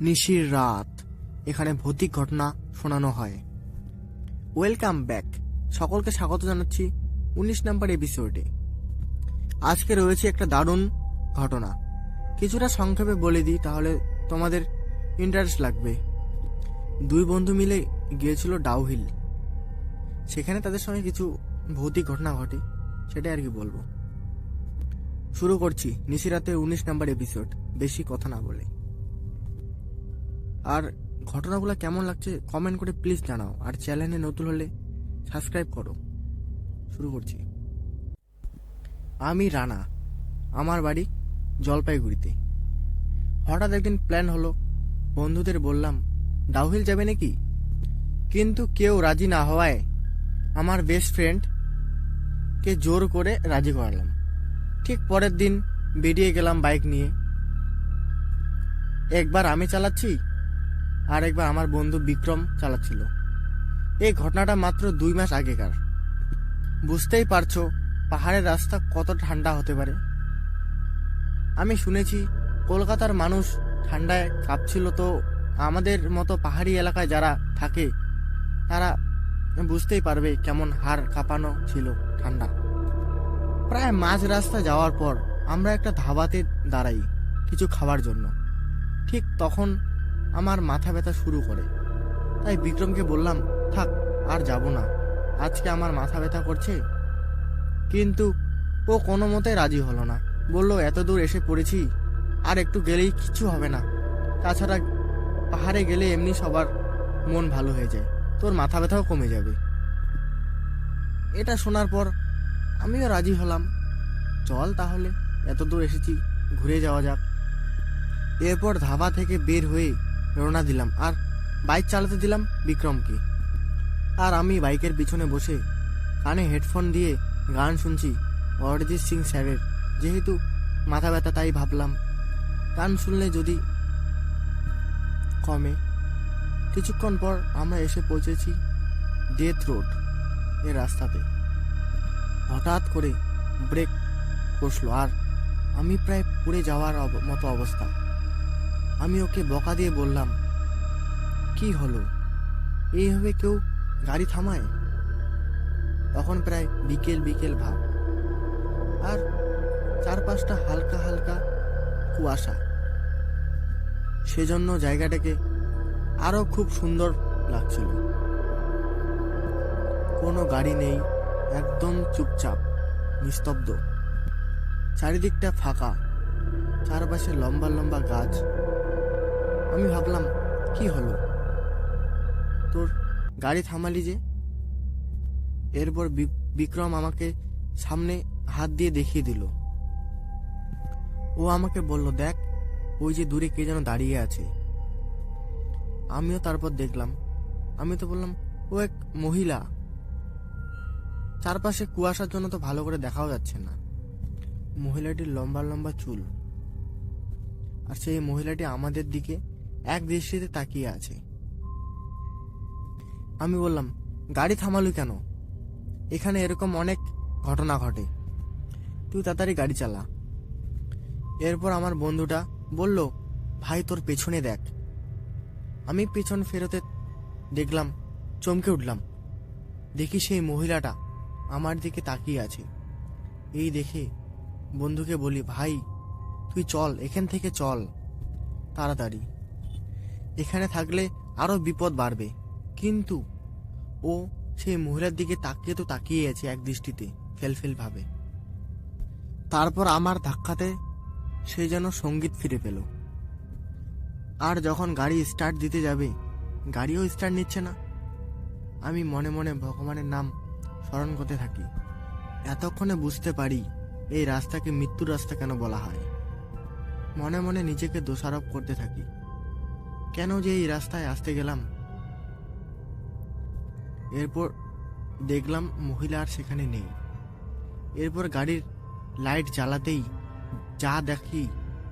নিশির রাত, এখানে ভৌতিক ঘটনা শোনানো হয়। ওয়েলকাম ব্যাক, সকলকে স্বাগত জানাচ্ছি 19 নম্বর এপিসোডে। আজকে রয়েছে একটা দারুণ ঘটনা। কিছুটা সংক্ষেপে বলে দিই, তাহলে তোমাদের ইন্টারেস্ট লাগবে। দুই বন্ধু মিলে গিয়েছিল ডাউহিল। সেখানে তাদের সঙ্গে কিছু ভৌতিক ঘটনা ঘটে, সেটাই আর কি বলবো। শুরু করছি নিশিরাতে 19 নম্বর এপিসোড, বেশি কথা না বলে। আর ঘটনাগুলো কেমন লাগছে কমেন্ট করে প্লিজ জানাও, আর চ্যানেলে নতুন হলে সাবস্ক্রাইব করো। শুরু করছি। আমি রানা, আমার বাড়ি জলপাইগুড়িতে। হঠাৎ একদিন প্ল্যান হলো, বন্ধুদের বললাম ডাউহিল যাবে নাকি, কিন্তু কেউ রাজি না হওয়ায় আমার বেস্ট ফ্রেন্ডকে জোর করে রাজি করালাম। ঠিক পরের দিন বেরিয়ে গেলাম বাইক নিয়ে। একবার আমি চালাচ্ছি, আর একবার আমার বন্ধু বিক্রম চালাচ্ছিল। এই ঘটনাটা মাত্র 2 মাস আগেকার। বুঝতেই পারছো পাহাড়ের রাস্তা কত ঠান্ডা হতে পারে। আমি শুনেছি কলকাতার মানুষ ঠান্ডায় কাঁপছিল, তো আমাদের মতো পাহাড়ি এলাকায় যারা থাকে তারা বুঝতেই পারবে কেমন হাড় কাঁপানো ছিল ঠান্ডা। প্রায় মাঝ রাস্তা যাওয়ার পর আমরা একটা ধাবাতে দাঁড়াই কিছু খাওয়ার জন্য। ঠিক তখন আমার মাথা ব্যথা শুরু করে, তাই বিক্রমকে বললাম থাক, আর যাব না, আজকে আমার মাথা ব্যথা করছে। কিন্তু ও কোনো মতে রাজি হলো না, বলল এত দূর এসে পড়েছি, আর একটু গেলেই কিছু হবে না, তাছাড়া পাহাড়ে গেলে এমনি সবার মন ভালো হয়ে যায়, তোর মাথা ব্যথাও কমে যাবে। এটা শোনার পর আমিও রাজি হলাম, চল তাহলে, এত দূর এসেছি, ঘুরে যাওয়া যাক। এরপর ধাবা থেকে বের হয়ে রওনা দিলাম, আর বাইক চালাতে দিলাম বিক্রমকে। আর আমি বাইকের পিছনে বসে কানে হেডফোন দিয়ে গান শুনছি অরিজিৎ সিং স্যারের। যেহেতু মাথা ব্যথা, তাই ভাবলাম গান শুনলে যদি কমে। কিছুক্ষণ পর আমরা এসে পৌঁছেছি ডেথ রোড এর রাস্তাতে। হঠাৎ করে ব্রেক কষলো, আর আমি প্রায় পড়ে যাওয়ার মতো অবস্থা। আমি ওকে বকা দিয়ে বললাম কি হলো, এইভাবে কেউ গাড়ি থামায়? তখন প্রায় বিকেল বিকেল ভাব, আর চারপাশটা হালকা হালকা কুয়াশা, সেজন্য জায়গাটাকে আরো খুব সুন্দর লাগছিল। কোনো গাড়ি নেই, একদম চুপচাপ, নিস্তব্ধ। চারিদিকটা ফাঁকা, চারপাশে লম্বা লম্বা গাছ। আমি ভাবলাম কি হলো, তোর গাড়ি থামালি যে? এরপর বিক্রম আমাকে সামনে হাত দিয়ে দেখিয়ে দিল। ও আমাকে বলল দেখ, ওই যে দূরে কে যেন দাঁড়িয়ে আছে। আমিও তারপর দেখলাম। আমি তো বললাম ও এক মহিলা। চারপাশে কুয়াশার জন্য তো ভালো করে দেখাও যাচ্ছে না। মহিলাটির লম্বা লম্বা চুল, আর সেই মহিলাটি আমাদের দিকে এক দৃষ্টিতে তাকিয়ে আছে। আমি বললাম গাড়ি থামালু কেন? এখানে এরকম অনেক ঘটনা ঘটে, তুই তাড়াতাড়ি গাড়ি চালা। এরপর আমার বন্ধুটা বলল ভাই তোর পেছনে দেখ। আমি পেছন ফেরতে দেখলাম, চমকে উঠলাম। দেখি সেই মহিলাটা আমার দিকে তাকিয়ে আছে। এই দেখে বন্ধুকে বলি ভাই তুই চল, এখান থেকে চল তাড়াতাড়ি, এখানে থাকলে আরো বিপদ বাড়বে। কিন্তু ও সেই মহিলার দিকে তাকিয়ে তো তাকিয়ে আছে এক দৃষ্টিতে, ফেলফেল ভাবে। তারপর আমার ধাক্কাতে সে যেন সঙ্গীত ফিরে পেল। আর যখন গাড়ি স্টার্ট দিতে যাবে, গাড়িও স্টার্ট নিচ্ছে না। আমি মনে মনে ভগবানের নাম স্মরণ করতে থাকি। এতক্ষণে বুঝতে পারি এই রাস্তাকে মৃত্যুর রাস্তা কেন বলা হয়। মনে মনে নিজেকে দোষারোপ করতে থাকি, কেন যে এই রাস্তায় আসতে গেলাম। এরপর দেখলাম মহিলা আর সেখানে নেই। এরপর গাড়ির লাইট জ্বালাতেই যা দেখি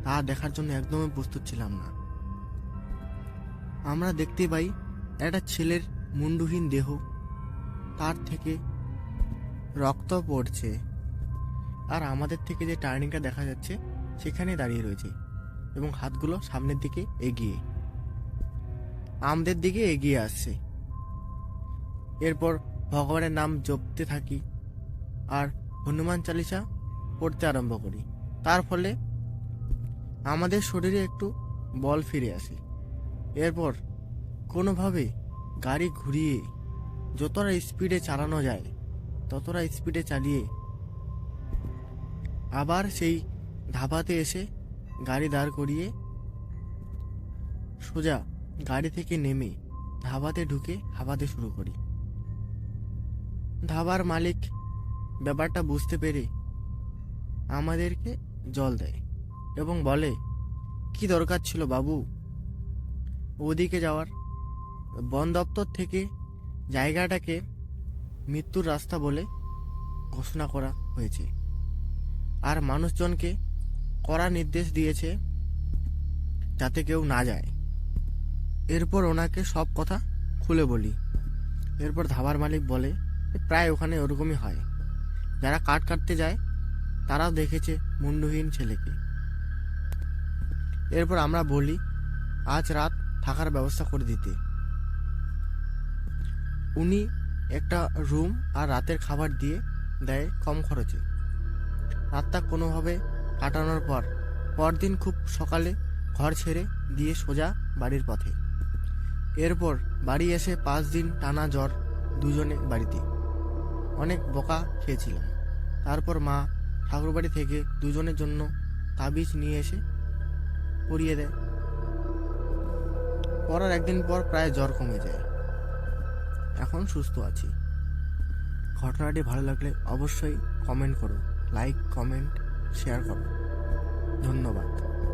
তা দেখার জন্য একদমই প্রস্তুত ছিলাম না। আমরা দেখতে পাই একটা ছেলের মুন্ডুহীন দেহ, তার থেকে রক্ত পড়ছে, আর আমাদের থেকে যে টার্নিংটা দেখা যাচ্ছে সেখানে দাঁড়িয়ে রয়েছে এবং হাতগুলো সামনের দিকে এগিয়ে। আমাদের দিকে এগিয়ে আসছে। এরপর ভগবানের নাম জপতে থাকি আর হনুমান চালিসা পড়তে আরম্ভ করি। তার ফলে আমাদের শরীরে একটু বল ফিরে আসে। এরপর কোনোভাবে গাড়ি ঘুরিয়ে যতটা স্পিডে চালানো যায় ততটা স্পিডে চালিয়ে আবার সেই ধাবাতে এসে গাড়ি দাঁড় করিয়ে সোজা গাড়ি থেকে নেমে ধাবাতে ঢুকে হাঁপাতে শুরু করি। ধাবার মালিক ব্যাপারটা বুঝতে পেরে আমাদেরকে জল দেয় এবং বলে, কি দরকার ছিল বাবু ওদিকে যাওয়ার? বন দপ্তর থেকে জায়গাটাকে মৃত্যুর রাস্তা বলে ঘোষণা করা হয়েছে আর মানুষজনকে কড়া নির্দেশ দিয়েছে যাতে কেউ না যায়। এরপর ওনাকে সব কথা খুলে বলি। এরপর ধাবার মালিক বলে, প্রায় ওখানে ওরকমই হয়, যারা কাঠ কাটতে যায় তারাও দেখেছে মুন্ডহীন ছেলেকে। এরপর আমরা বলি আজ রাত থাকার ব্যবস্থা করে দিতে। উনি একটা রুম আর রাতের খাবার দিয়ে দেয় কম খরচে। রাতটা কোনোভাবে কাটানোর পর পরদিন খুব সকালে ঘর ছেড়ে দিয়ে সোজা বাড়ির পথে। এরপর বাড়ি এসে 5 দিন টানা জ্বর, দুজনে বাড়িতে। অনেক বকা খেয়েছিলাম। তারপর মা ঠাকুরবাড়ি থেকে দুজনের জন্য তাবিজ নিয়ে এসে পরিয়ে দেয়। পরার একদিন পর প্রায় জ্বর কমে যায়। এখন সুস্থ আছি। ঘটনাটি ভালো লাগলে অবশ্যই কমেন্ট করো, লাইক, কমেন্ট, শেয়ার করো। ধন্যবাদ।